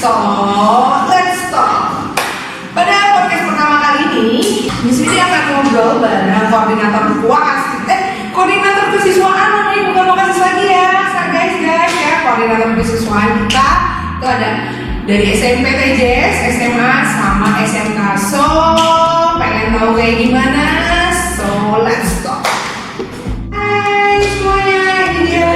So, let's talk. Pada podcast pertama kali ini, Miss Widi akan ngobrol bareng koordinator kesiswaan nih, bukan lokasi lagi ya, guys ya, koordinator kesiswaan kita itu ada dari SMP TJS, SMA sama SMK. So, pengen tahu kayak gimana? So, let's talk. Hai semuanya, ini dia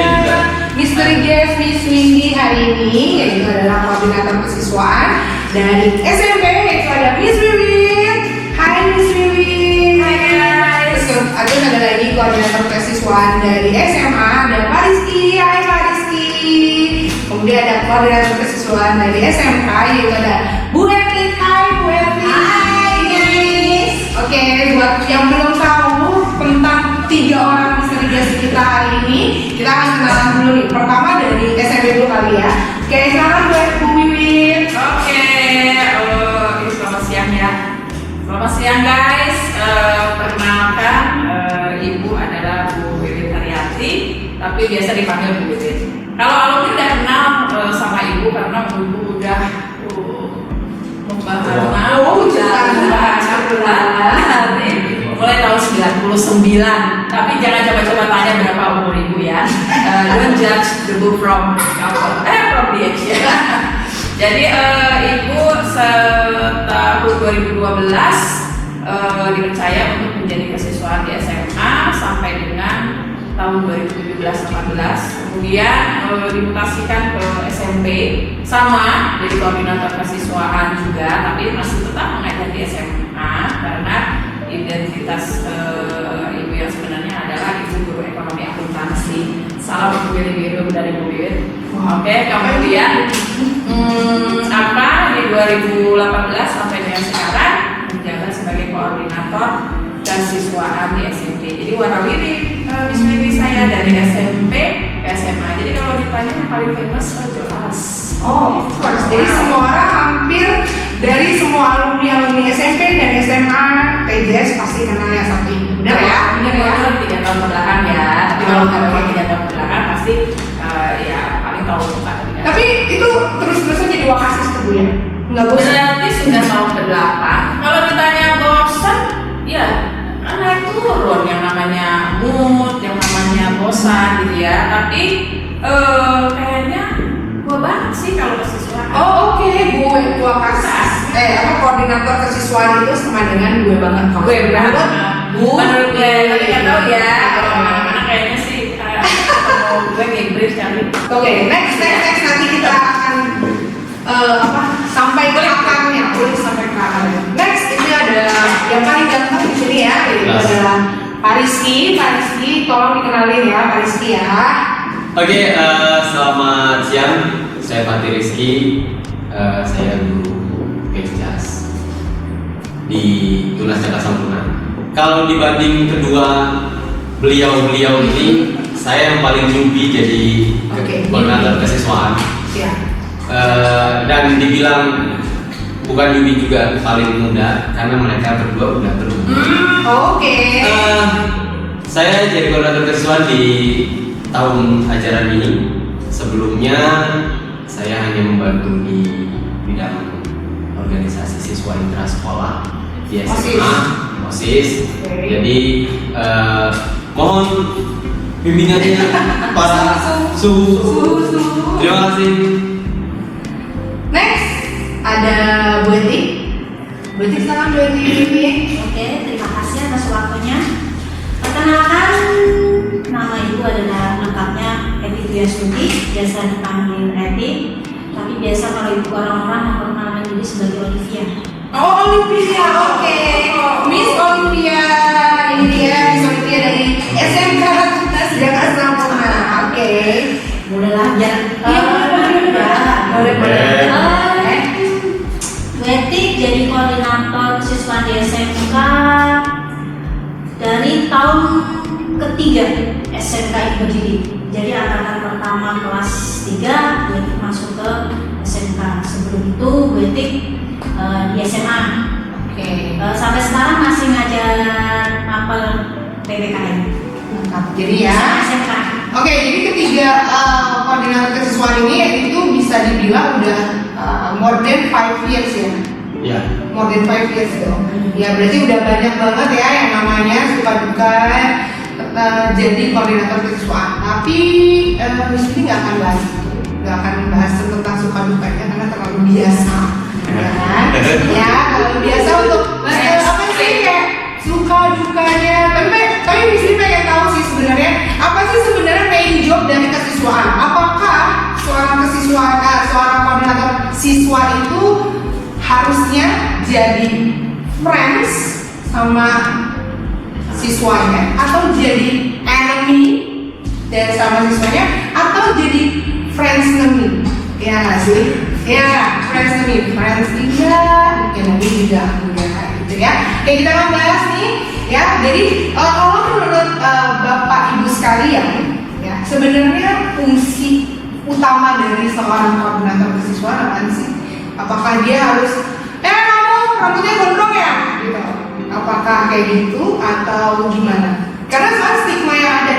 Misteri Guest Miss Windy hari ini, yaitu adalah koordinator kesiswaan dari SMP, yaitu ada Miss Wiwin. Hai Miss Wiwin. Hai guys. Terus ada lagi koordinator kesiswaan dari SMA, ada Pak Rizky. Hai Pak Rizky. Kemudian ada koordinator kesiswaan dari SMK, yaitu ada Bu Erni. Hai Bu Erni. Hai guys. Oke, buat yang belum tahu tentang 3 orang misteri guest kita hari ini, kita akan kenalan dulu nih. Pertama dari SMP dulu kali ya. Oke, selamat buat Bu Wiwin. Oke, selamat siang ya. Selamat siang guys. Perkenalkan, Ibu adalah Bu Wiwin Haryati, tapi biasa dipanggil Bu Wiwin. Kalau alumni udah kenal sama Ibu karena Ibu udah mulai tahun 99. Tapi jangan coba-coba tanya berapa umur Ibu ya. Don't judge the book from cover, from the age ya. Jadi Ibu setahun 2012 dipercaya untuk menjadi kesiswaan di SMA sampai dengan tahun 2017-18. Kemudian dimutasikan ke SMP sama jadi koordinator kesiswaan juga, tapi masih tetap mengajar di SMA karena identitas Ibu yang sebenarnya adalah Ibu guru ekonomi akuntansi. Salam untuk biru dari Bu Wiwin. Oke, kemudian di 2018 sampai dengan sekarang menjabat sebagai koordinator kesiswaan di SMP. Jadi warawiri Miss Wiwin saya dari SMP ke SMA. Jadi kalau ditanya yang paling famous jelas. Oh, of course. Jadi semua orang hampir dari semua alumni SMP dan SMA TJS pasti kenal ya satu ini. Benar ya? Benar ya. 3 tahun belakang ya. Tapi kalau nggak tahu 3 tahun belakang pasti ya paling tahu bukan. Tapi itu terus-terusan jadi wakasis tuh Bu ya? Nggak bosan? Berarti sudah tahun ke-8. Kalau ditanya bosan, ya naik turun yang namanya mood, yang namanya bosan gitu ya. Tapi kayaknya gua banget sih kalau kesiswaan. Oh oke, Bu wakasis. Koordinator kesiswaan itu sama dengan gue banget. Gue banget. Bu. Menurut gue, tapi nggak tahu ya. Kalau mana-mana kayaknya sih gue nge-brief kali. Oke, next nanti kita akan sampai ke akarnya, sampai ke akarnya. Next ini ada yang paling ganteng di sini ya, yaitu adalah Pak Rizky. Pak Rizky, tolong dikenalin ya Pak Rizky ya. Oke, selamat siang. Saya Fatih Rizky. Saya guru PJS di Tunas Cakra Sampurna. Kalau dibanding kedua beliau ini, saya yang paling newbie jadi koordinator kesiswaan. Ya. Dan dibilang bukan newbie juga paling muda karena mereka berdua udah berumur. Oke. Saya jadi koordinator kesiswaan di tahun ajaran ini. Sebelumnya saya hanya membantu di bidang organisasi siswa intrasekolah di SMA, OSIS. Jadi mohon bimbingannya para suhu. Terima kasih. Next ada Bu Etik. Bu Etik, salam Bu Etik. Oke, terima kasih atas waktunya. Perkenalkan, nama Ibu adalah lengkapnya Eti Tuyasuti, biasa dipanggil Eti. Tapi biasa kalau Ibu orang-orang memperkenalkan diri sebagai Olivia. Oh Olivia, oke. Miss Olivia, ini dia Miss Olivia dari SMK Tunas Cakra Sampurna. Oke. Bolehlah biar. Boleh. Bu Eti jadi koordinator kesiswaan di SMK dari tahun ketiga SMK ini berdiri. Jadi angkatan pertama kelas 3 Bu Eti masuk ke SMK. Sebelum itu Bu Eti di SMA. Oke. Sampai sekarang masih ngajar mapel PPKN. Jadi ya. SMK. Oke, jadi ketiga koordinator kesiswaan ini itu bisa dibilang udah more than 5 years ya. Ya. More than 5 years dong. Ya berarti udah banyak banget ya yang namanya suka duka jadi koordinator kesiswaan. Tapi di sini nggak akan bahas itu, nggak akan bahas tentang suka dukanya karena terlalu biasa, ya kan? Ya terlalu biasa untuk apa sih kayak suka dukanya. Tapi di sini pengen tahu sih sebenarnya apa sih sebenarnya main job dari kesiswaan? Apakah seorang koordinator siswa itu harusnya jadi friends sama siswanya atau jadi enemy dan sama siswanya atau jadi friends enemy? Ya nggak sih? Ya friends enemy, friends tidak, enemy juga enggak gitu ya. Kayak kita mau bahas nih ya. Jadi kalau menurut bapak ibu sekalian ya sebenarnya fungsi utama dari seorang koordinator kesiswaan apa sih? Apakah dia harus kamu rambutnya gondrong ya? Gitu. Apakah kayak gitu atau gimana? Karena soal stigma yang ada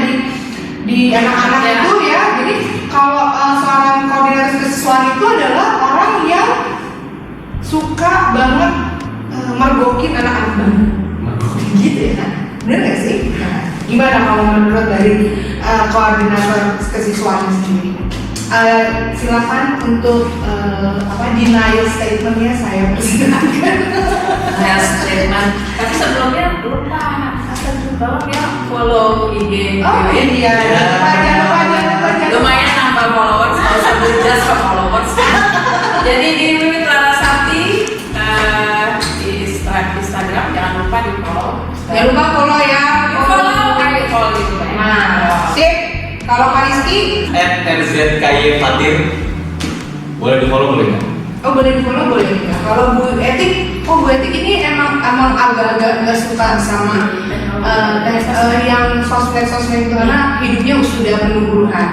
di anak-anak itu ya. Jadi kalau seorang koordinator kesiswaan itu adalah orang yang suka banget mergokin anak-anak banget. Gitu ya kan? Bener gak sih? Nah, gimana kalau menurut dari koordinator kesiswaan sendiri? Silakan untuk denial statementnya saya persilakan. Denial statement. Tapi sebelumnya lupa tolong ya follow IG. Oh iya, jangan lupa. Lumayan nambah followers, nggak usah belajar ke followers. Jadi di Wiwit Larasati di Instagram jangan lupa di follow. Jangan lupa follow ya. Follow gitu ya. Nah, sip. Kalau Pak Rizky @NZKY Fatir boleh di follow boleh nggak? oh boleh di follow boleh. Kalau Bu Etik, Bu Etik ini emang agak-agak nggak suka sama yang sosmed itu karena hidupnya sudah penuh buruhan.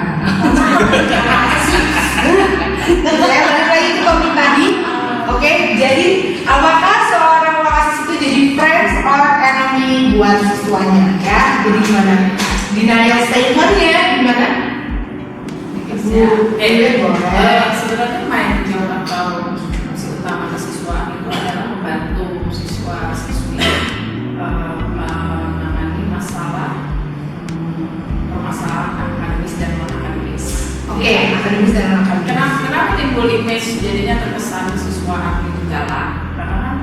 Saya balik lagi ke topik tadi. Oke, jadi apakah seorang wakasis itu jadi friends or enemy buat siswanya ya? Jadi gimana? Denial statementnya gimana? Sebenarnya main job atau fungsi utama kesiswaan itu adalah membantu siswa-siswi menangani permasalahan akademis dan non akademis. Oke, akademis dan non akademis. Kenapa timbul image jadinya terkesan siswa itu galak? Karena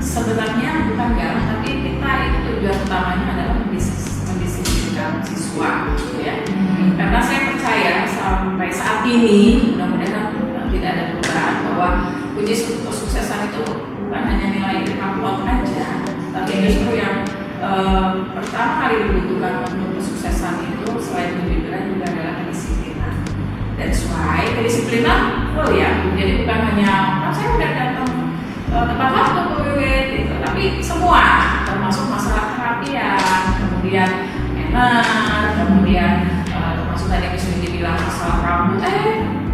sebenarnya bukan galak, tapi kita itu tujuan utamanya adalah mendisiplinkan siswa, gitu ya. Karena saya percaya sampai saat ini mudah-mudahan tidak ada perubahan bahwa kunci kesuksesan itu bukan hanya nilai raport aja, tapi justru yang pertama kali dibutuhkan untuk kesuksesan itu selain kejujuran juga adalah kedisiplinan. That's why kedisiplinan ya, jadi bukan hanya saya udah datang tepat waktu ke WW gitu, tapi semua termasuk masalah kerapian, kemudian enak, kemudian termasuk tadi yang sudah dibilang masalah rambut,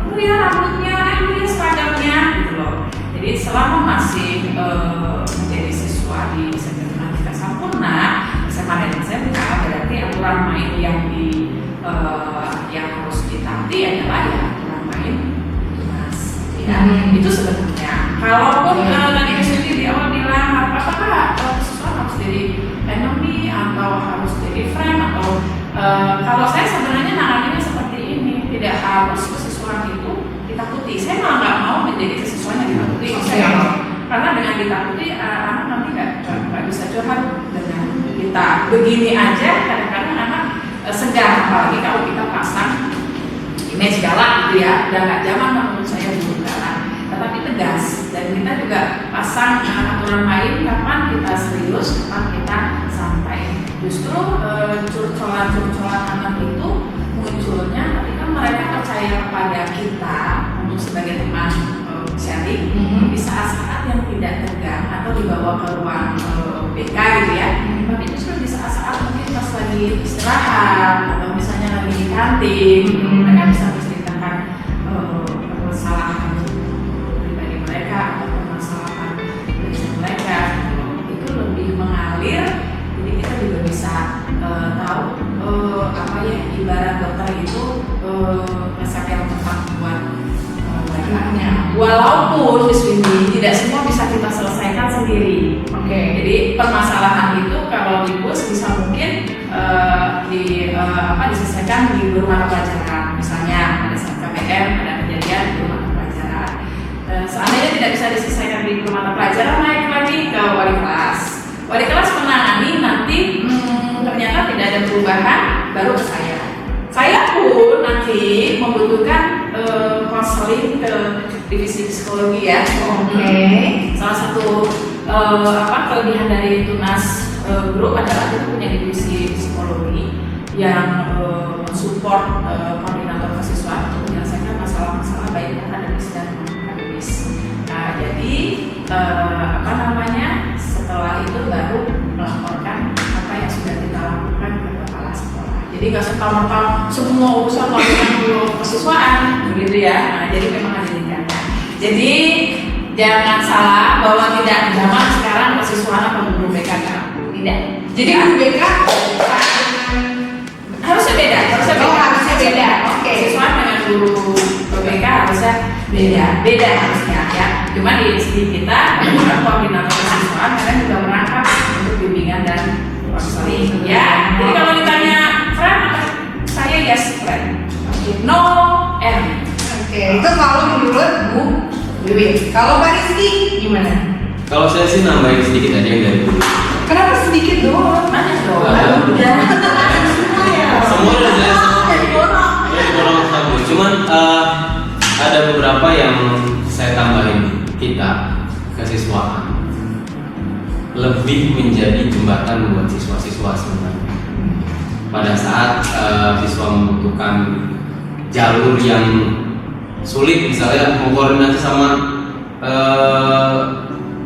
kemudian rambutnya, kemudian seragamnya gitu loh. Jadi selama masih menjadi siswa di SMA Kita Sampurna, SMA dan SMK, berarti aturan main yang harus ditaati adalah ya aturan main mas. Ya, itu sebenarnya. Kalaupun tadi Suci di awal bilang apakah siswa harus jadi enemy atau harus jadi friend atau kalau saya sebenarnya nangannya seperti ini, tidak harus kesiswaan itu ditakuti. Saya malah nggak mau menjadi kesiswaan yang ditakuti. Saya karena dengan ditakuti anak nanti nggak bisa curhat dengan kita begini aja. Kadang-kadang anak segan, apalagi kalau kita pasang image galak gitu ya. Udah nggak zaman menurut saya dulu galak, tetapi tegas. Dan kita juga pasang aturan main kapan kita serius, kapan kita santai. Justru curcolan anak itu munculnya ketika mereka percaya kepada kita untuk sebagai teman sharing di saat-saat yang tidak tegang atau dibawa ke ruang BK gitu ya. Tapi justru di saat-saat mungkin pas lagi istirahat atau misalnya lagi di kantin, mereka bisa menceritakan permasalahan pribadi mereka atau permasalahan belajar mereka. Itu lebih mengalir. Jadi kita juga bisa tahu apa ya, ibarat dokter itu resep yang tepat buat anaknya. walaupun Miss Windy tidak semua bisa kita selesaikan sendiri. Oke. Jadi permasalahan itu kalau di bus bisa mungkin diselesaikan di guru mata pelajaran. Misalnya pada saat KPM ada kejadian di guru mata pelajaran. Seandainya tidak bisa diselesaikan di guru mata pelajaran, naik lagi ke wali kelas. Wali kelas menangani, nanti ternyata tidak ada perubahan, baru ke saya. Saya pun nanti membutuhkan konseling ke divisi psikologi ya. Oke. Salah satu kelebihan dari Tunas Group adalah kita punya divisi psikologi yang mensupport koordinator mahasiswa untuk menyelesaikan masalah-masalah baik akademis dan non akademis. Nah, jadi setelah itu baru melaporkan apa yang sudah kita lakukan ke kepala sekolah. Jadi nggak serta-merta semua urusan melakukan kesiswaan begitu ya. Nah, jadi memang ada tindakan. Jadi jangan salah bahwa tidak zaman sekarang kesiswaan atau guru BK tidak. Jadi guru BK harusnya beda. harusnya beda. Oke. Kesiswaan dengan guru BK harusnya beda harusnya ya. Cuma di kita koordinator kesiswaan kadang juga merangkap untuk bimbingan dan konseling ya. Jadi kalau ditanya Fran, saya yes Fran. No and. Oke, itu kalau menurut Bu Wiwit. Kalau Pak Rizky gimana? Kalau saya sih nambahin sedikit aja yang dari dulu. Kenapa sedikit doang? Banyak dong. Udah. Semua udah jelas diborong bagus. Cuman ada beberapa yang saya tambahin. Kita kesiswaan lebih menjadi jembatan buat siswa-siswa sebenarnya. Pada saat siswa membutuhkan jalur yang sulit, misalnya mengkoordinasi sama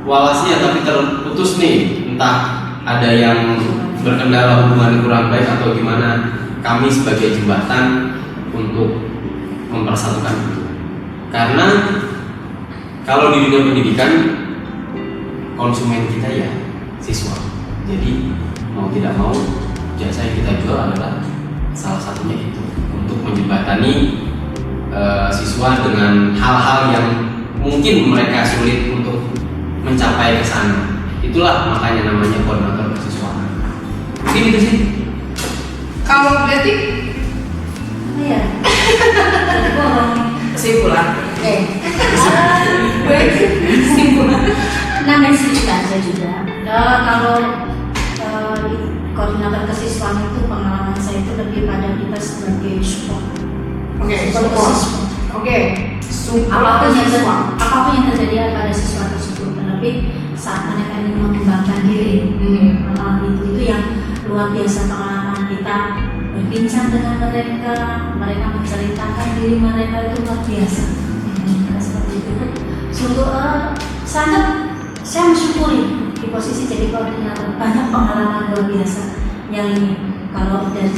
walasnya tapi terputus nih, entah ada yang berkendala hubungan kurang baik atau gimana, kami sebagai jembatan untuk mempersatukan itu. Karena kalau di dunia pendidikan konsumen kita ya siswa, jadi mau tidak mau jasa yang kita jual adalah salah satunya itu untuk menjembatani siswa dengan hal-hal yang mungkin mereka sulit untuk mencapai ke sana. Itulah makanya namanya koordinator kesiswaan. Mungkin itu sih. Kalau berarti Iya. Kesimpulan. kesimpulan. Namanya sedikit aja juga. Kalau koordinator kesiswaan itu pengalaman saya itu lebih pada kita sebagai support. Oke, Support support. siswa. Oke, apapun yang terjadi pada siswa tersebut, terlebih saat mereka ingin mengembangkan diri. Itu yang luar biasa pengalaman kita berbincang dengan mereka menceritakan diri mereka itu luar biasa. Seperti itu. Sungguh sangat saya mensyukuri di posisi jadi koordinator, banyak pengalaman luar biasa yang ini. Kalau dari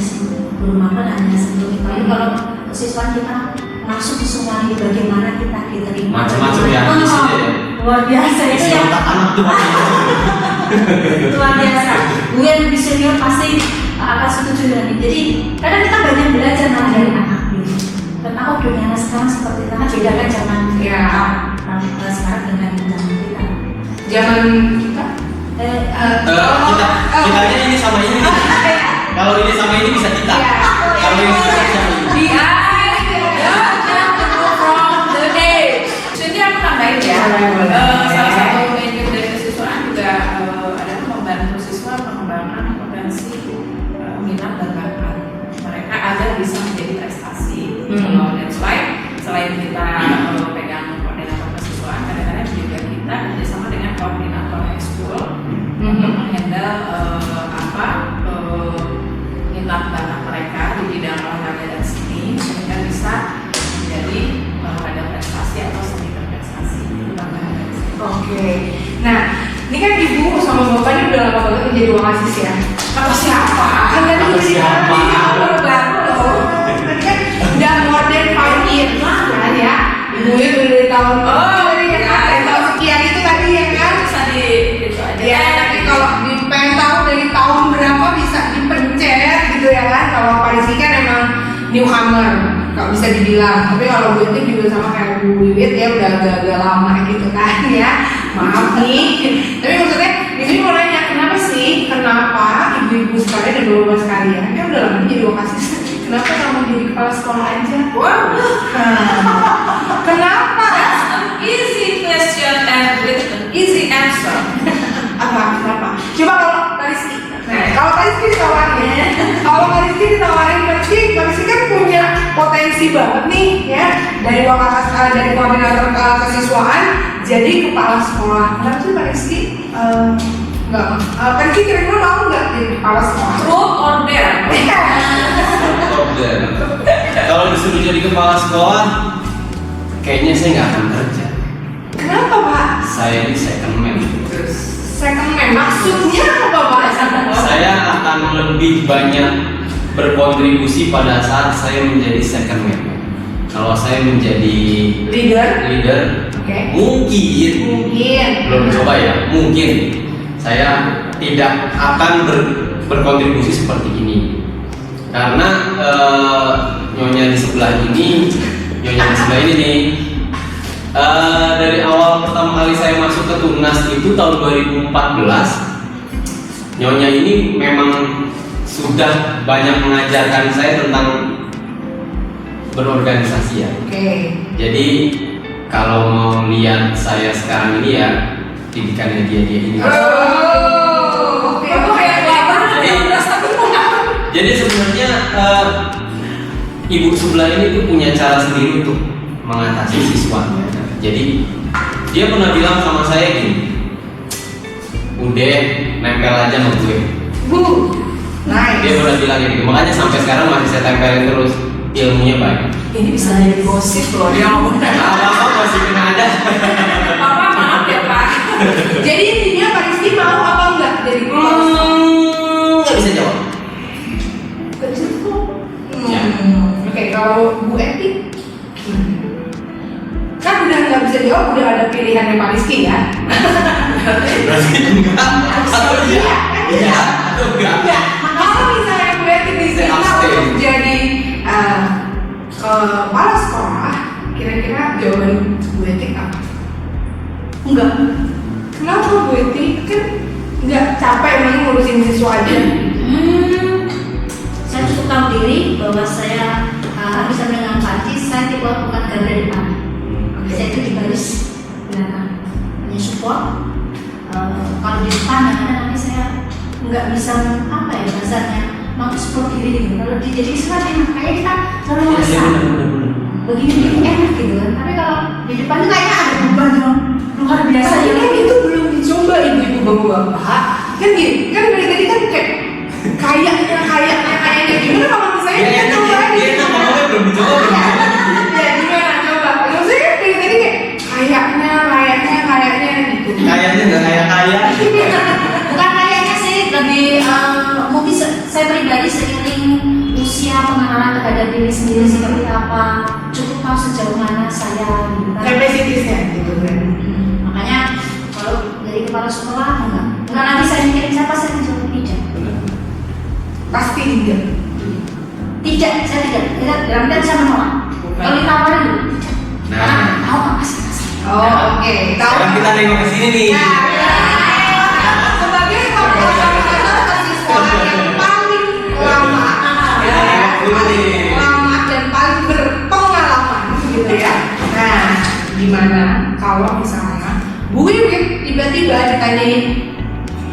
guru makan hanya sebelum itu, kalau kesiswaan kita masuk semua ini bagaimana kita diterima Macam-macam ya di sini ya. luar biasa itu yang Anak tuh luar biasa. Gue yang lebih senior pasti akan setuju dengan ini. Jadi kadang kita banyak belajar dari anak gitu. Dan aku dunia sekarang seperti itu, beda kan zaman sekarang dengan zaman kita. Zaman kita kitanya ini sama ini. Kalau ini sama ini bisa kita. Kalau ini bisa kita. From the day. Jadi aku tambahin ya. Salah satu manajer dari kesiswaan juga adalah membantu siswa mengembangkan potensi minat dan bakat mereka agar bisa menjadi prestasi. That's why selain kita pegang koordinator kesiswaan, kadang-kadang juga kita kerjasama dengan koordinator ekskul untuk menghandle minat bakat mereka di bidang olahraga dan seni sehingga bisa menjadi ada prestasi atau seni berprestasi. Itu tambahan dari saya. Oke. Nah, ini kan ibu sama bapak ini udah lama banget menjadi wasis ya. Kata siapa? Kalian Kata siapa? baru loh. Tadi kan udah more than 5 years kan ya. Ibunya udah dari tahun dari tahun sekian itu tadi ya kan. Bisa di itu aja. Ya, tapi kalau pengen tahu dari tahun berapa bisa dipencet gitu ya kan. Kalau Pak Rizky kan emang newcomer. nggak bisa dibilang. Tapi kalau Bu Etik juga sama kayak Bu Wiwit ya udah agak lama gitu kan ya. Maaf nih. Tapi maksudnya di sini mau nanya kenapa ibu-ibu sekalian dan bapak-bapak sekalian kan udah lama jadi vokasi. Kenapa kamu jadi kepala sekolah aja? Wow. Kenapa? Easy question and with an easy answer. Kenapa? Coba kalau Kariski. Kalau Kariski ditawarin, Kariski kan punya potensi banget nih ya dari dari koordinator kesiswaan jadi kepala sekolah. Kenapa sih Kariski? Enggak. Kariski kira-kira mau nggak jadi kepala sekolah? Truth or dare? Kalau disuruh jadi kepala sekolah, kayaknya saya nggak akan kerja. Kenapa Pak? Saya ini second man. Second man, maksudnya apa Pak? Saya akan lebih banyak berkontribusi pada saat saya menjadi second man. Kalau saya menjadi leader, Oke. mungkin belum coba ya, mungkin saya tidak akan berkontribusi seperti ini. Karena nyonya di sebelah ini nih dari awal pertama kali saya masuk ke Tunas itu tahun 2014, nyonya ini memang sudah banyak mengajarkan saya tentang berorganisasi ya. Oke. Jadi kalau mau lihat saya sekarang ini ya didikannya dia ini. Oke. Jadi sebenarnya ibu sebelah ini tuh punya cara sendiri untuk mengatasi siswanya. Jadi dia pernah bilang sama saya gini, udah nempel aja sama gue. Nice. Dia pernah bilang gitu, makanya sampai sekarang masih saya tempelin terus, ilmunya banyak. Ini bisa jadi gosip loh ya. Apa masih kena ada. Papa maaf ya Pak. Jadi intinya Pak Rizky mau apa enggak jadi kepala sekolah? Nggak bisa jawab. Nggak bisa kok. Ya. Oke, kalau Bu Eti kan udah nggak bisa jawab, udah ada pilihannya Pak Rizky ya. Berarti enggak. Atau iya? Iya. Atau enggak? Enggak. Kalau misalnya Bu Eti diminta untuk jadi kepala sekolah, kira-kira jawaban Bu Eti apa? Enggak. Kenapa Bu Eti? Kan nggak capek emang ngurusin siswa aja. Saya cukup tahu diri bahwa saya bisa mendengar pagi, saya tidak bukan garda depan. Saya itu di baris belakang, hanya support. Kalau di depan yang ada nanti saya nggak bisa apa ya bahasanya, mau support diri gitu. Kalau jadi sesuatu yang kayak kita selalu merasa begini enak gitu kan. Tapi kalau di depan itu kayaknya ada beban yang luar biasa. Tapi kan itu belum dicoba ibu-ibu bapak-bapak. Kan gini, kan dari tadi kan kayak kayaknya gimana kalau misalnya kita coba aja. Dia kan ngomongnya belum dicoba. Ya gimana coba? Maksudnya kan dari tadi kayak kayaknya gitu. Kayaknya nggak kaya. Bukan kayaknya sih, lebih mungkin saya pribadi seiring usia pengenalan terhadap diri sendiri seperti apa, cukup tahu sejauh mana saya gitu kan. Kapasitasnya gitu kan. Makanya kalau dari kepala sekolah enggak nanti saya mikirin siapa saya menjawab tidak. Pasti tidak. Tidak, saya tidak. Dalam dan saya menolak. Kalau ditawarin dulu. Nah. Tahu nggak pasti. Oh, oke. Sekarang kita nengok ke sini nih. Sebagai koordinator kesiswaan yang paling lama, lama dan paling berpengalaman gitu ya. Nah, gimana kalau misalnya Bu Wiwit tiba-tiba ditanyain,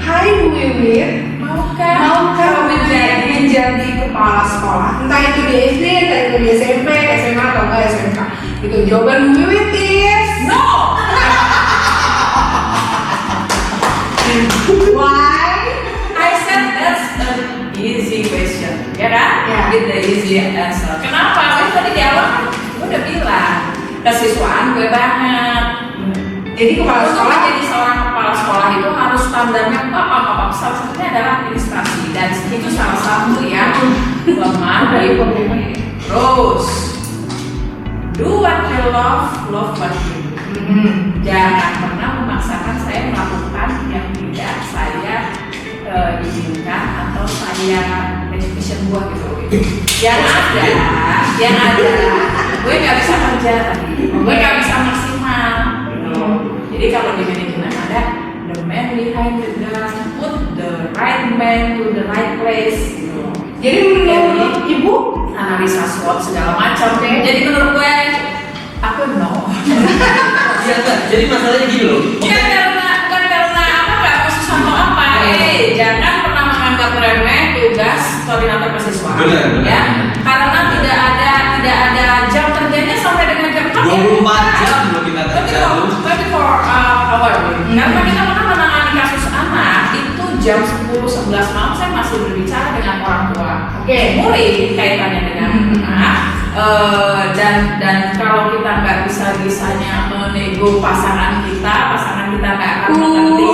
Hai Bu Wiwit, maukah menjadi kepala sekolah? Entah itu di SD, entah itu di SMP, SMA atau enggak SMK. Itu jawaban Bu Wiwit is No. Why? I said that's an easy question, ya kan? Ya. With the easy answer. Kenapa? Saya tadi di awal gue udah bilang kesiswaan gue banget. Jadi kepala Untuk sekolah jadi seorang kepala sekolah itu harus standarnya apa? Salah satunya adalah administrasi dan itu salah satu yang lemah dari pemimpin. Terus, do what you love what you do. Jangan pernah memaksakan saya melakukan yang tidak saya inginkan atau saya education gua gitu. Yang ada, gue nggak bisa kerja tadi, gue nggak bisa maksimal gitu. Jadi kalau di manajemen ada the man behind the gun, put the right man to the right place gitu. Jadi menurut ibu Analisa SWOT segala macam. Jadi menurut gue aku no. Iya kan? Jadi masalahnya gini loh. Bukan karena apa nggak khusus atau apa. Jangan pernah menganggap remeh tugas koordinator mahasiswa. Benar. Ya, karena tidak ada jam kerjanya sampai dengan jam 4. 24 jam loh kita kerja. 24 hour. Karena kita pernah menangani kasus anak itu jam 10-11 malam saya masih berbicara dengan orang tua. Murid kaitannya dengan anak. Dan kalau kita nggak bisanya menego pasangan kita nggak akan mengerti.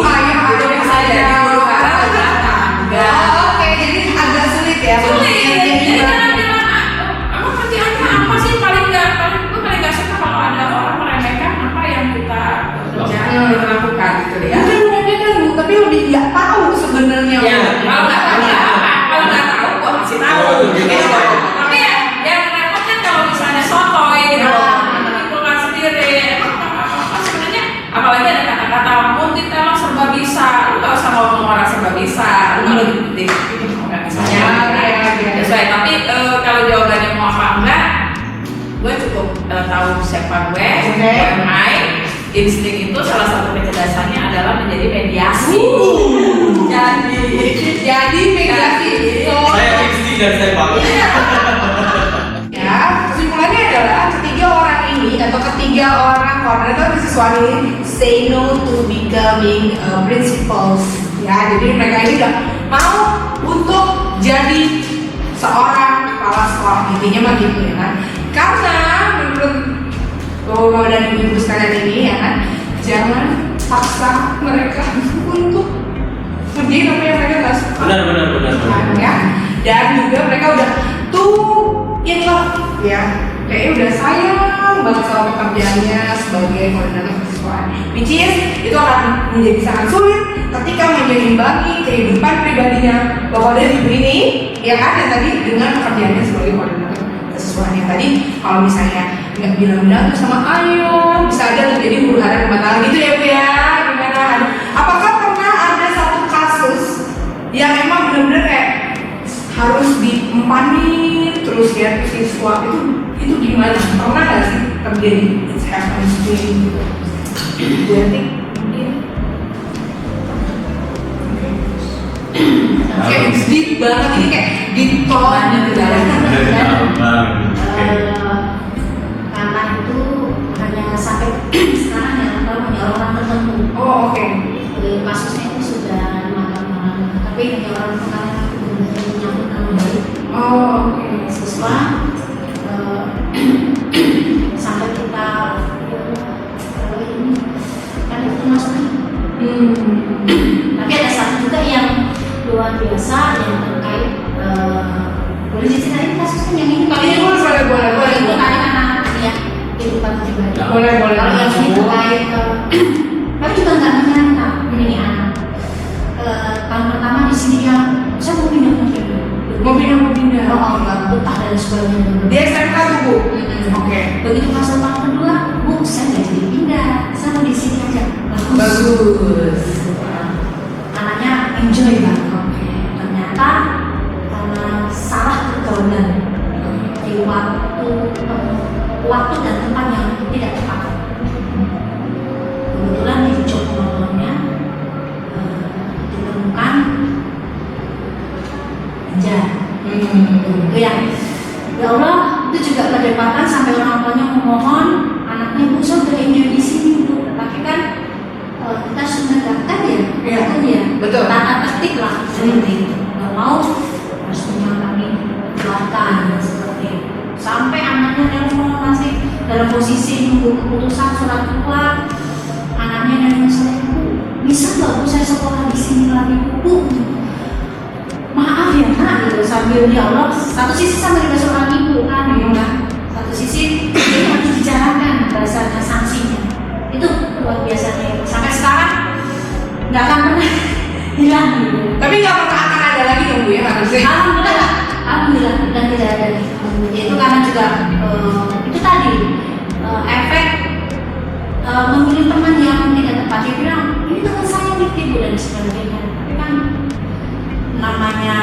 Itu bisa jadi guru hara atau enggak. Oke, jadi agak sulit ya. Sulit. Jadi emang kerjaannya apa sih paling nggak suka kalau ada orang meremehkan apa yang kita kerjakan kita lakukan gitu ya. Bukan meremehkan Bu, tapi lebih nggak tahu sebenarnya. Ya, kalau nggak tahu ya apa? Kalau nggak tahu gua kasih tahu. Gitu. Tapi ya, yang repot kan kalau misalnya sotoy gitu, menimbulkan sendiri. Apa sebenarnya? Apalagi ada kata-kata multitask serba bisa. Lu nggak usah ngomong orang serba bisa. Lu nggak lebih penting organisasinya. Sesuai. Tapi kalau jawabannya mau apa enggak, gue cukup tahu siapa gue, insting itu salah satu kecerdasannya adalah menjadi mediasi. Jadi mediasi itu. Saya insting dan saya bangun. Ya, kesimpulannya adalah ketiga orang ini atau ketiga orang koordinator mahasiswa ini say no to becoming principals. Ya, jadi mereka ini udah mau untuk jadi seorang kepala sekolah, intinya mah gitu ya kan. Karena menurut bapak-bapak dan ibu-ibu sekalian ini ya kan, jangan paksa mereka untuk ngerjain apa yang mereka nggak suka. Benar. Ya. Dan juga mereka udah in love ya, kayaknya udah sayang banget sama pekerjaannya sebagai koordinator mahasiswa, which is itu akan menjadi sangat sulit ketika menyeimbangi kehidupan pribadinya bapak dan ibu ini ya kan, dan tadi dengan pekerjaannya sebagai koordinator mahasiswanya. Tadi kalau misalnya nggak bilang-bilang tuh sama ayo bisa ada terjadi huru hara rumah tangga gitu ya Bu ya. Gimana? Apakah pernah ada satu kasus yang emang benar-benar kayak harus diempanin terus ya siswa itu gimana? Pernah nggak sih terjadi? It's happened to me. Berarti kayak deep banget ini, kayak deep banget di dalam. Karena itu hanya sampai sekarang ya, kalau punya orang tertentu. Oh oke. Kasusnya itu sudah 5 tahun yang lalu, tapi hanya orang kemarin aku benar-benar menyambut nama baik. Oh oke. Siswa sampai kita ini kan itu termasuk. Tapi ada satu juga yang luar biasa yang terkait boleh diceritain kasusnya yang ini? Ini boleh. Itu kan anak-anak ya kehidupan pribadi. Boleh. Kalau yang ini terkait tapi juga nggak menyangka ini anak. Tahun pertama di sini dia saya mau pindah. Mau pindah. Oh, betah dan sebagainya. Di SMK tuh Bu. Oke. Begitu masuk tahun kedua, Bu, saya nggak jadi pindah, saya mau di sini aja. Bagus. Anaknya enjoy banget. Ternyata karena salah pergaulan di waktu dan tempat yang tidak tepat. Kebetulan di job nontonnya ditemukan ganja. Itu ya Allah, itu juga perdebatan sampai orang tuanya memohon anaknya Bu, saya udah enjoy di sini Bu, tapi kan kita sudah daftar ya, kan ya, betul. Tata tertib lah seperti itu. Nggak mau harus menyangkali belakang seperti itu. Sampai anaknya nelfon masih dalam posisi nunggu keputusan surat keluar, anaknya nelfon saya, Bu, bisa nggak Bu saya sekolah di sini lagi Bu? Maaf ya Nak, gitu sambil ya Allah. Satu sisi sama juga seorang ibu kan, satu sisi ini harus dibicarakan bahasanya sanksinya. Itu luar biasanya. Sampai sekarang nggak akan pernah hilang gitu. Tapi nggak pernah akan ada lagi dong Bu ya harusnya. Alhamdulillah itu tadi efek memilih teman yang tidak tepat. Dia bilang ini teman saya nih Bu dan sebagainya. Tapi kan namanya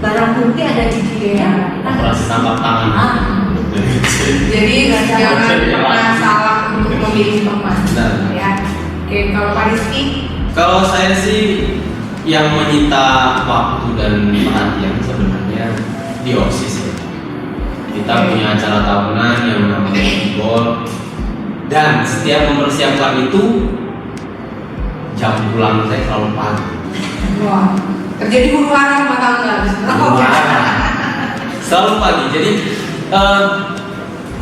barang bukti ada di dia. Operasi tangkap tangan. Jadi jangan pernah salah untuk memilih teman. Benar. Ya. Oke, kalau Pak Rizky, Kalau saya sih yang menyita waktu dan perhatian sebenarnya di OSIS ya. Kita punya acara tahunan yang namanya Bol, dan setiap mempersiapkan itu jam pulang saya selalu pagi. wah, terjadi huru hara rumah tangga. Selalu pagi. Jadi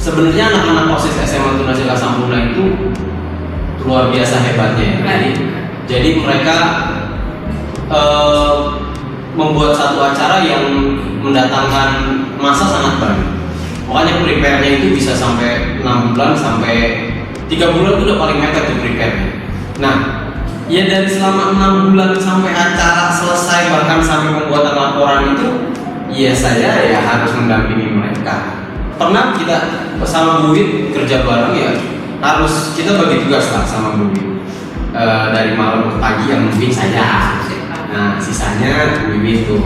sebenarnya anak-anak OSIS SMA Tunasila Sampurna itu luar biasa hebatnya ya. Jadi mereka membuat satu acara yang mendatangkan masa sangat banyak. Makanya prepare-nya itu bisa sampai 6 bulan sampai 3 bulan itu udah paling mepet tuh prepare-nya. Nah, ya dari selama 6 bulan sampai acara selesai bahkan sampai pembuatan laporan itu, ya saya ya harus mendampingi mereka. Pernah kita bersama Bu Wit kerja bareng ya, harus kita bagi tugas lah sama Bu Wit. Dari malam ke pagi yang mungkin saya, nah sisanya Bu Wit tuh.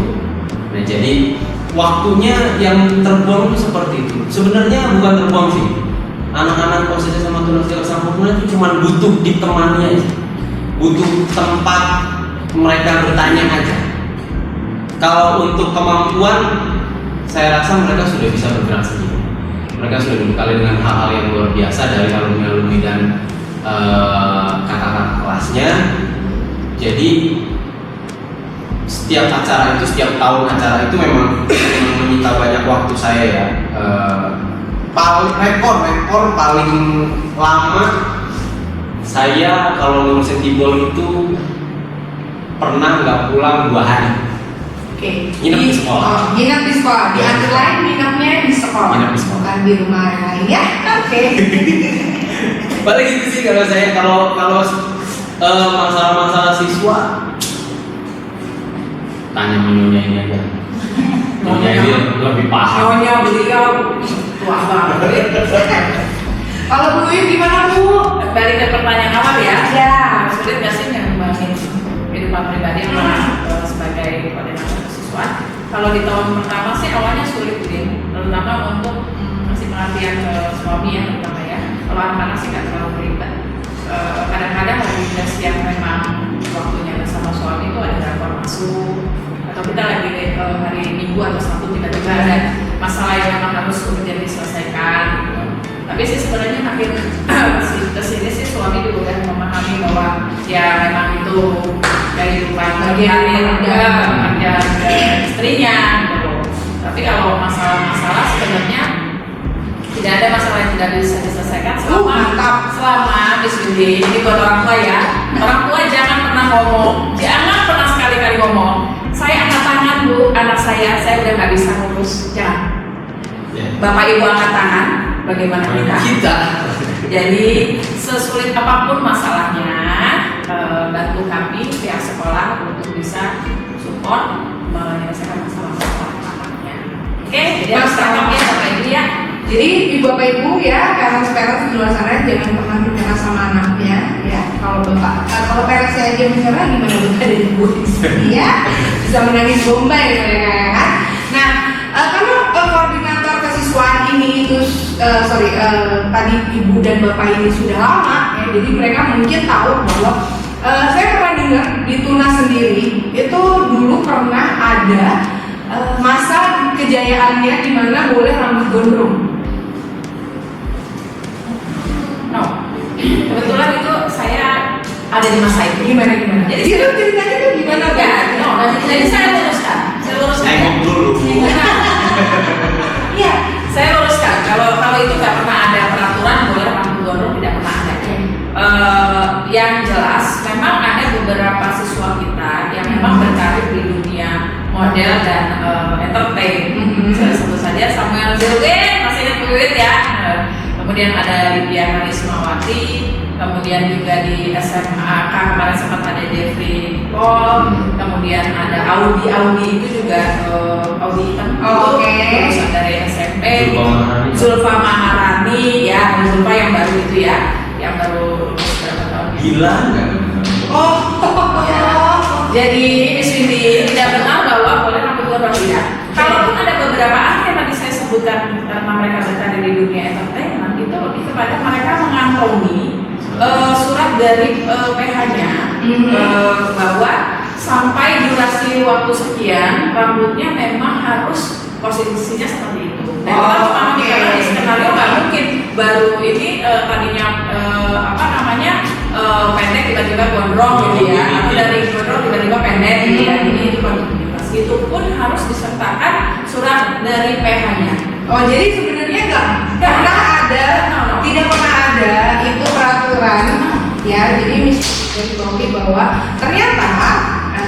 Nah jadi waktunya yang terbuang itu seperti itu. Sebenarnya bukan terbuang sih. Anak-anak OSIS sama Tunasila Sampurna itu cuma butuh ditemani aja, butuh tempat mereka bertanya aja. Kalau untuk kemampuan, saya rasa mereka sudah bisa bergerak sendiri. Mereka sudah dibekali dengan hal-hal yang luar biasa dari alumni-alumni dan kakak-kakak kelasnya. Jadi setiap acara itu, setiap tahun acara itu memang menyita banyak waktu saya ya. Rekor paling lama saya kalau ngurusin Tibol itu pernah nggak pulang 2 hari. Oke. Nginep di sekolah. Oh, nginep di sekolah. Di underline nginepnya di sekolah. Nginep di sekolah. Bukan di rumah yang lain ya. Oke. Paling gitu sih kalau saya, kalau masalah-masalah siswa tanya menyonya ini aja. Nyonya ini lebih paham. Nyonya beliau tua banget. Kalau Bu Wit gimana Bu? Balik ke pertanyaan awal ya. Ya. Sulit nggak sih ngembangin kehidupan pribadi sebagai koordinator siswa? Kalau di tahun pertama sih awalnya sulit, terutama untuk kasih perhatian ke suami ya, terutama ya. Kalau anak-anak sih nggak terlalu ribet. Kadang-kadang lagi tes yang memang waktunya bersama suami itu ada rapor masuk, atau kita lagi hari Minggu atau Sabtu tiba-tiba ada masalah yang memang harus urgent diselesaikan gitu. Tapi sih sebenarnya makin kesini sih suami juga udah memahami bahwa ya memang itu kehidupan Bagian istrinya gitu. Tapi kalau masalah-masalah sebenarnya tidak ada masalah yang tidak bisa diselesaikan selama bismillah. Ini buat orang tua ya. Orang tua jangan pernah ngomong, jangan pernah sekali-kali ngomong, saya angkat tangan Bu, anak saya udah nggak bisa ngurus. Jangan. Bapak Ibu angkat tangan, bagaimana kita? Jadi sesulit apapun masalahnya, bantu kami pihak sekolah untuk bisa support menyelesaikan masalah-masalah anaknya. Oke, jadi harus tangkap ya Bapak Ibu ya. Jadi ibu bapak ibu ya, parents di luar sana jangan pernah bicara sama anaknya ya. Kalau bapak, kalau parents saya aja bicara gimana bapak dari ibu ya, bisa menangis bombay mereka ya kan. Nah, karena koordinator kesiswaan ini itu tadi ibu dan bapak ini sudah lama ya, jadi mereka mungkin tahu bahwa saya pernah dengar di Tunas sendiri itu dulu pernah ada masa kejayaannya di mana boleh rambut gondrong. No, kebetulan itu saya ada di masa itu. Gimana? Jadi itu ceritanya tuh gimana ya, kan? jadi saya luruskan. Tengok dulu. Iya. Saya luruskan. Kalau itu nggak pernah ada peraturan boleh rambut gondrong, tidak pernah ada. Yang jelas memang ada beberapa siswa kita yang memang berkarir di dunia model dan entertain. Saya sebut saja Samuel Zilwe, masih ingat Bu Wit ya. Kemudian ada Lydia Harismawati, kemudian juga di SMA kemarin sempat ada Jeffrey Paul, kemudian ada Audi itu juga Audi kan lulusan dari SMP, Zulfa Maharani ya, Zulfa yang baru itu ya, yang baru lulus berapa tahun? Gila nggak? Jadi Swindi tidak benar bahwa boleh rambut gondrong tidak. Kalaupun ada beberapa ahli yang tadi saya sebutkan karena mereka berada di dunia entertainment, itu lebih kepada mereka mengantongi surat dari PH-nya bahwa sampai durasi waktu sekian rambutnya memang harus posisinya seperti itu. Dan kalau memang karena di skenario nggak mungkin baru ini tadinya pendek tiba-tiba gondrong gitu ya, atau dari gondrong tiba-tiba pendek gitu ya. Ini itu kontinuitas. Itu pun harus disertakan surat dari PH-nya. Oh, jadi sebenarnya nggak pernah ada, tidak pernah ada itu peraturan ya. Jadi misalnya bahwa ternyata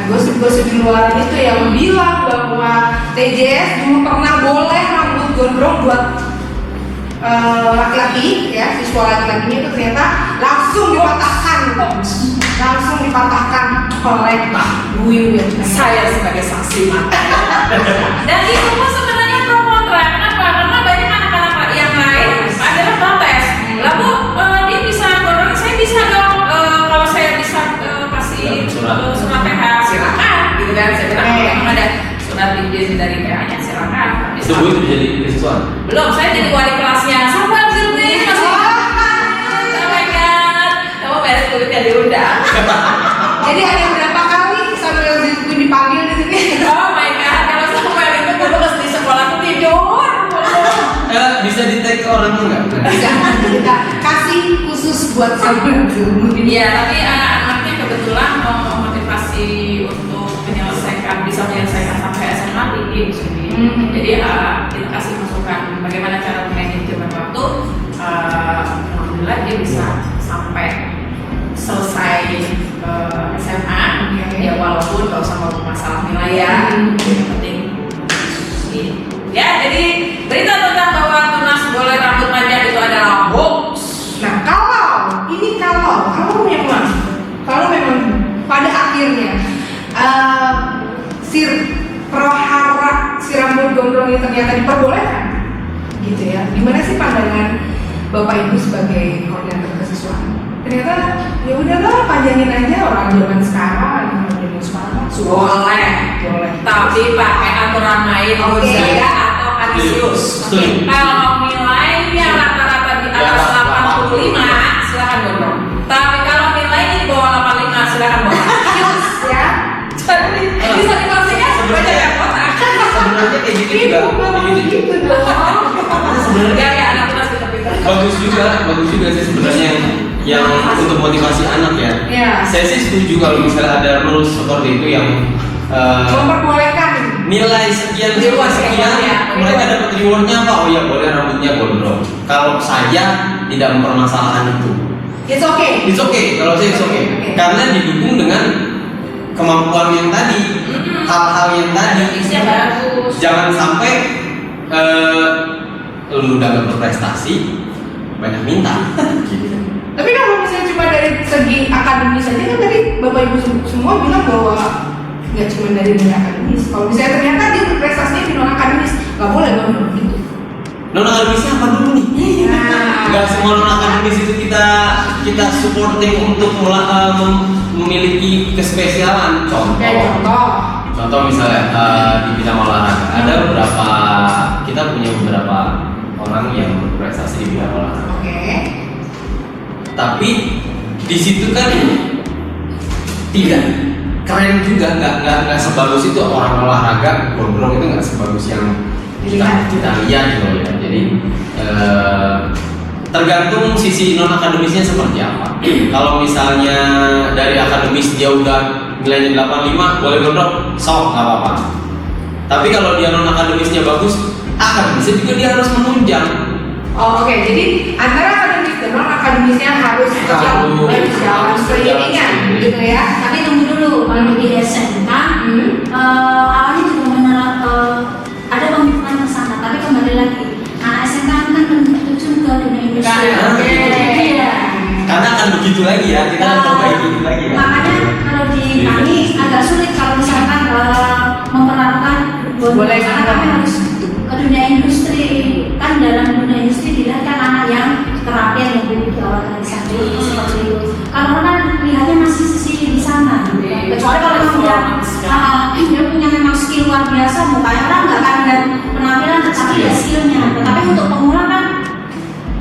gosip-gosip di luar itu yang bilang bahwa TJS dulu pernah boleh rambut gondrong buat laki-laki ya, siswa laki-lakinya itu ternyata langsung dipatahkan oleh Pak Dwi. Saya sebagai saksi mata. Dan itu pun sebenarnya pro kontra. Kenapa? Karena banyak anak-anak yang lain adalah protes. Lalu dia bisa gondrong, saya bisa dong kalau saya bisa kasih surat PH silakan, gitu kan? Saya bilang memang ada surat izin dari PH-nya silakan. Itu gue itu jadi siswa? Belum, saya jadi wali kelasnya. Sabar Zilmi masih. Oh my god, kamu beres kulitnya diundang. Jadi ada berapa kali Samuel Zilmi dipanggil di sini? Oh my god, kalau Samuel itu dulu pas di sekolah tuh tidur. Bisa di-tag ke orangnya nggak? Bisa, kita kasih khusus buat Samuel Zilmi. Iya, tapi anak-anaknya kebetulan motivasi untuk bisa menyelesaikan sampai SMA tinggi di sini. Jadi kita kasih masukan bagaimana cara manajemen waktu. Alhamdulillah dia bisa sampai selesai SMA. Ya walaupun nggak usah ngomong masalah nilai ya, yang penting ya. Jadi berita tentang bahwa tunas boleh rambut panjang itu adalah hoax. Nah kalau memang pada akhirnya si rambut gondrong ini ternyata diperbolehkan gitu ya, gimana sih pandangan Bapak Ibu sebagai koordinator kesiswaan? Ternyata ya udahlah panjangin aja, orang zaman sekarang boleh, tapi pakai aturan main Gonzaga atau Canisius. Kalau nilainya rata-rata di atas 85 silakan gondrong. Tapi kalau nilainya di bawah 85 silakan gondrong. ya. Jadi bisa dipastikan banyak yang kotak. Sebenarnya kayak gitu juga. Gitu dong. Sebenarnya ya anak tunas pintar-pintar. Bagus juga sih sebenarnya yang untuk motivasi anak ya. Ya. Saya sih setuju kalau misalnya ada rules seperti itu yang memperbolehkan nilai sekian Reward, sekian ya. mereka dapat rewardnya apa? Oh ya boleh rambutnya gondrong. Kalau saya tidak mempermasalahkan itu. it's okay. It's okay, kalau saya it's okay. Karena didukung dengan kemampuan yang tadi, hal-hal yang tadi. Bisa bagus. Jangan sampai lu udah gak berprestasi banyak minta. Gitu. Tapi kalau misalnya cuma dari segi akademis saja kan tadi Bapak Ibu semua bilang bahwa nggak cuma dari dunia akademis. Kalau misalnya ternyata dia berprestasinya di non akademis, nggak boleh dong gitu. Non akademisnya apa dulu nih? Nggak semua non akademis itu kita supporting untuk memiliki kespesialan. Contoh misalnya di bidang olahraga ada beberapa, kita punya beberapa orang yang berprestasi di bidang olahraga. Oke. Tapi di situ kan tidak keren juga, nggak sebagus itu orang olahraga gondrong itu nggak sebagus yang kita lihat gitu ya. Jadi tergantung sisi non akademisnya seperti apa. Kalau misalnya dari akademis dia udah nilainya 85 boleh gondrong, sok nggak apa-apa. Tapi kalau dia non akademisnya bagus, akademisnya juga dia harus menunjang. Oh, oke. Jadi antara akademis dan non akademisnya harus berjalan seiringan gitu ya. Tapi tunggu dulu, kalau di SMK awalnya juga menolak ada pembentukan tersangka, tapi kembali lagi anak SMK kan terjun ke dunia industri. Karena akan begitu lagi ya, kita perbaiki lagi ya. Makanya kalau di kami agak sulit kalau misalkan memperlakukan Boleh. karena kami harus ke dunia industri. Kan dalam dunia industri dilihat kan anak yang terakhir lebih di organisasi seperti itu. Kalau orang kan lihatnya masih sisi di sana. Kecuali kalau dia punya memang skill luar biasa, mukanya orang nggak akan lihat penampilan tetapi ya skillnya. Tetapi untuk pemula kan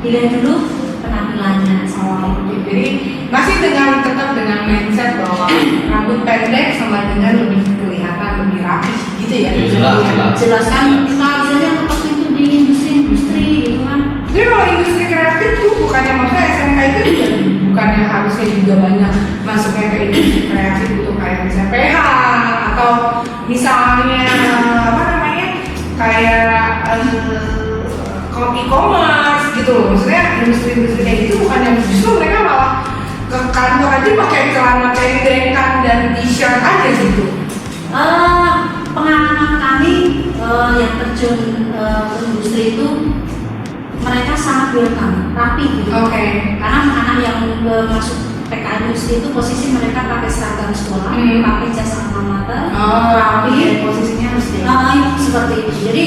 dilihat dulu penampilannya. Jadi masih tetap dengan mindset bahwa rambut pendek sama dengan lebih kelihatan lebih rapi gitu ya. Jelas kan kita misalnya seperti itu di industri gitu kan. Jadi kalau industri kreatif tuh bukannya maksudnya SMK itu juga bukannya harusnya juga banyak masuknya ke industri kreatif gitu kayak misalnya PH atau misalnya apa namanya kayak e-commerce gitu loh. Maksudnya industri-industri kayak gitu bukannya justru mereka malah ke kantor aja pakai celana pendek dan t-shirt aja gitu. Pengalaman kami yang terjun ke industri itu mereka sangat welcome, rapi gitu. Oke. Karena anak yang masuk PK industri itu posisi mereka pakai seragam sekolah, pakai jas alma mater, rapi, posisinya harus seperti itu. Jadi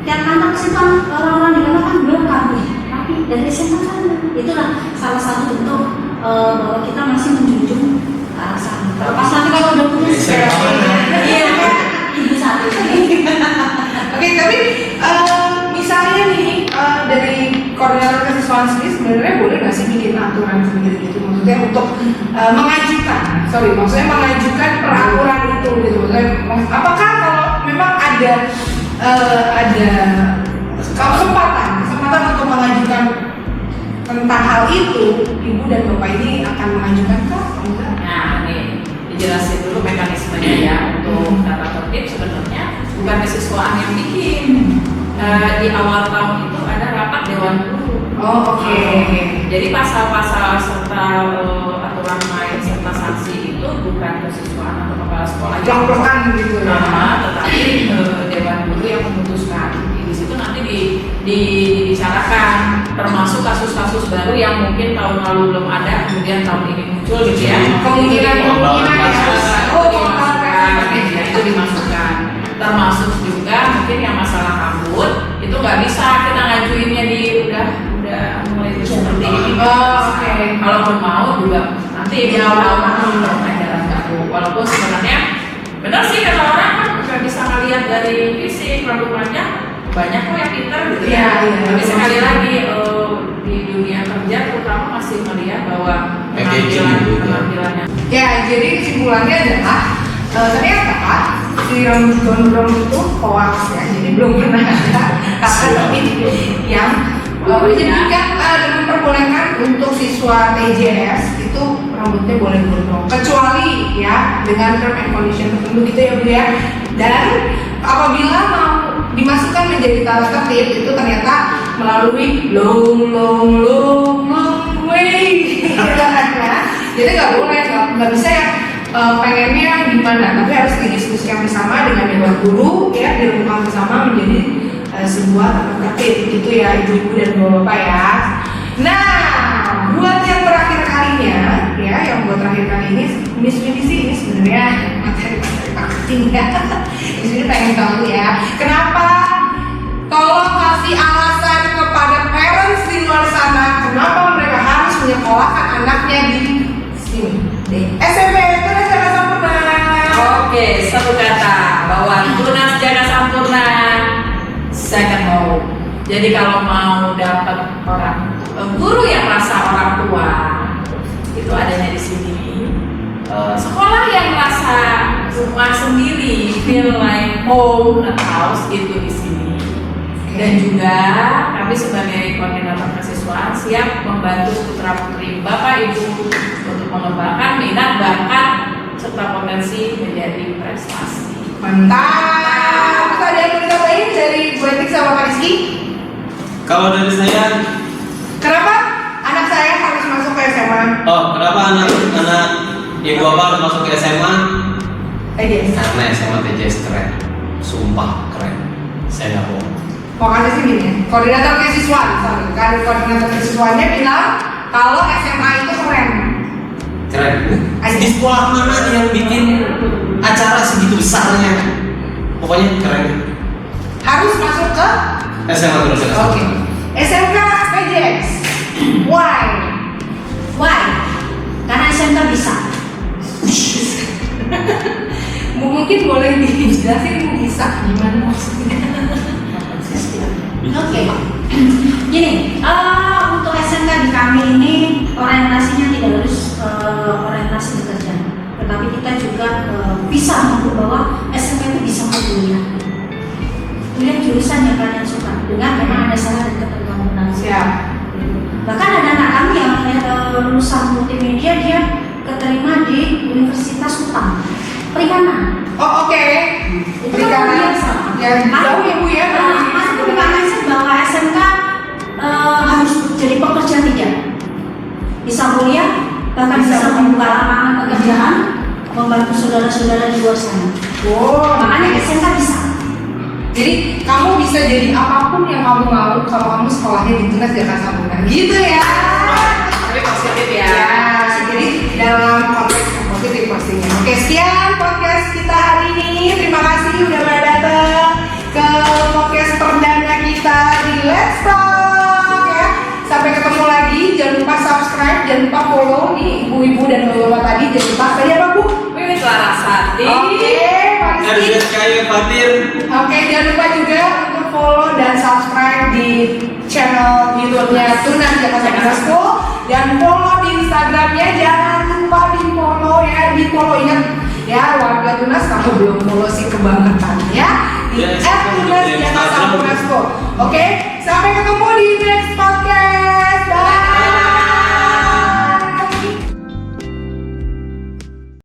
tiap kantor simpan orang-orang di kantor kan welcome, rapi dari SMA kan. Itulah salah satu bentuk bahwa kita masih menjunjung ke arah sana. Pas nanti kalau udah punya iya ibu satu. Oke, tapi misalnya nih dari koordinator kesiswaan sendiri sebenarnya boleh nggak sih bikin aturan sendiri gitu, maksudnya untuk mengajukan peraturan itu gitu, maksudnya apakah kalau memang ada kesempatan untuk mengajukan tentang hal itu, ibu dan bapak ini akan mengajukan kah? Enggak? Nah, nih dijelasin dulu mekanismenya ya. Untuk tata tertib sebenarnya bukan kesiswaan yang bikin. Di awal tahun itu ada rapat dewan guru. Oh, oke. Jadi pasal-pasal serta aturan main serta sanksi itu bukan kesiswaan atau kepala sekolah yang Plak-plakan gitu ya. tetapi dewan guru yang memutuskan. Di situ nanti dibicarakan termasuk kasus-kasus baru yang mungkin tahun lalu belum ada, kemudian tahun ini muncul gitu ya. Kemungkinan ya, itu dimasukkan. Termasuk juga mungkin yang masalah rambut itu nggak bisa kita ngajuinnya di udah mulai seperti ini. Oke. Kalaupun mau juga nanti dia ajaran baru. Walaupun sebenarnya benar sih kata orang kan nggak bisa ngelihat dari fisik rambut panjang banyak kok yang pintar gitu ya. Tapi sekali lagi di dunia kerja terutama masih melihat bahwa penampilannya. Ya, jadi kesimpulannya adalah ternyata si rambut gondrong itu hoax ya, jadi belum pernah ada kata yang menjadikan dan memperbolehkan untuk siswa TJS itu rambutnya boleh gondrong, kecuali ya dengan term and condition tertentu gitu ya Bu ya. Dan apabila mau dimasukkan menjadi tata tertib itu ternyata melalui long way jadi nggak boleh, nggak bisa ya pengennya gimana, tapi harus didiskusikan bersama dengan dewan guru ya, direnungkan bersama menjadi sebuah tata tertib gitu ya ibu-ibu dan bapak-bapak ya. Nah, buat yang terakhir kalinya ya, yang buat terakhir kali ini Miss Widisi ini sebenarnya materi marketing ya. Di sini pengen tahu ya, kenapa? Tolong kasih alasan kepada parents di luar sana kenapa mereka harus menyekolahkan anaknya di sini di SMP Tunas Jaka Sampurna. Oke, satu kata bahwa Tunas Jaka Sampurna second home. Jadi kalau mau dapat guru yang rasa orang tua itu adanya di sini. Sekolah yang rasa rumah sendiri, feel like home and house itu di sini. Dan juga kami sebagai koordinator kesiswaan siap membantu putra putri Bapak Ibu untuk mengembangkan minat, bakat serta potensi menjadi prestasi. Mantap. Terus ada yang mau ditambahin dari Bu Etik sama Pak Rizky? Kalau dari saya, Kenapa anak saya harus masuk ke SMA? kenapa anak ibu bapak harus masuk ke SMA? TJS. Karena SMA TJS keren, sumpah keren. Saya nggak bohong. Pokoknya sih gini, koordinator kesiswaan, koordinator kesiswaannya bilang kalau SMA itu keren. Keren. Di sekolah mana yang bikin acara segitu besarnya? Pokoknya keren. Harus masuk ke SMA terus ya. Oke. SMK PJS. Why? Why? Karena SMK bisa. Mungkin boleh dijelasin bisa gimana maksudnya? Oke. Gini, untuk SMK di kami ini orientasinya tidak harus orientasi bekerja, tetapi kita juga bisa mampu bahwa SMK itu bisa kuliah. Kuliah jurusan yang kalian suka dengan memang ada syarat dan ketentuan. Siap. Bahkan ada anak kami yang lulusan multimedia dia keterima di Universitas Utang Perikanan. Oh oke. Itu kan luar biasa. Ya jauh ya Bu ya. Aku bukan bahwa SMK harus jadi pekerja tidak. Bisa kuliah, bahkan bisa membuka lapangan pekerjaan, membantu saudara-saudara di luar sana. Oh, Makanya SMK bisa. jadi kamu bisa jadi apapun yang kamu mau kalau kamu sekolahnya di Tunas Jakarta Sampurna. Gitu ya. Tapi positif ya. Ya, jadi dalam konteks yang positif pastinya. Oke, sekian podcast kita hari ini. Terima kasih udah pada datang ke podcast perdana kita di Let's Talk ya. Sampai ketemu lagi. Jangan lupa subscribe, jangan lupa follow nih ibu-ibu dan bapak-bapak tadi. Jangan lupa tadi apa Bu? Wiwit Larasati. Oke, Pak Rizky. RZKY Fatir. Oke, jangan lupa juga untuk follow dan subscribe di channel YouTube-nya Tunas Jakarta School dan follow di Instagramnya. Jangan lupa di follow ya, di follow ingat ya warga Tunas kamu belum follow sih kebangetan ya di Ya, @tunas Jakarta School. Oke, sampai ketemu di next podcast.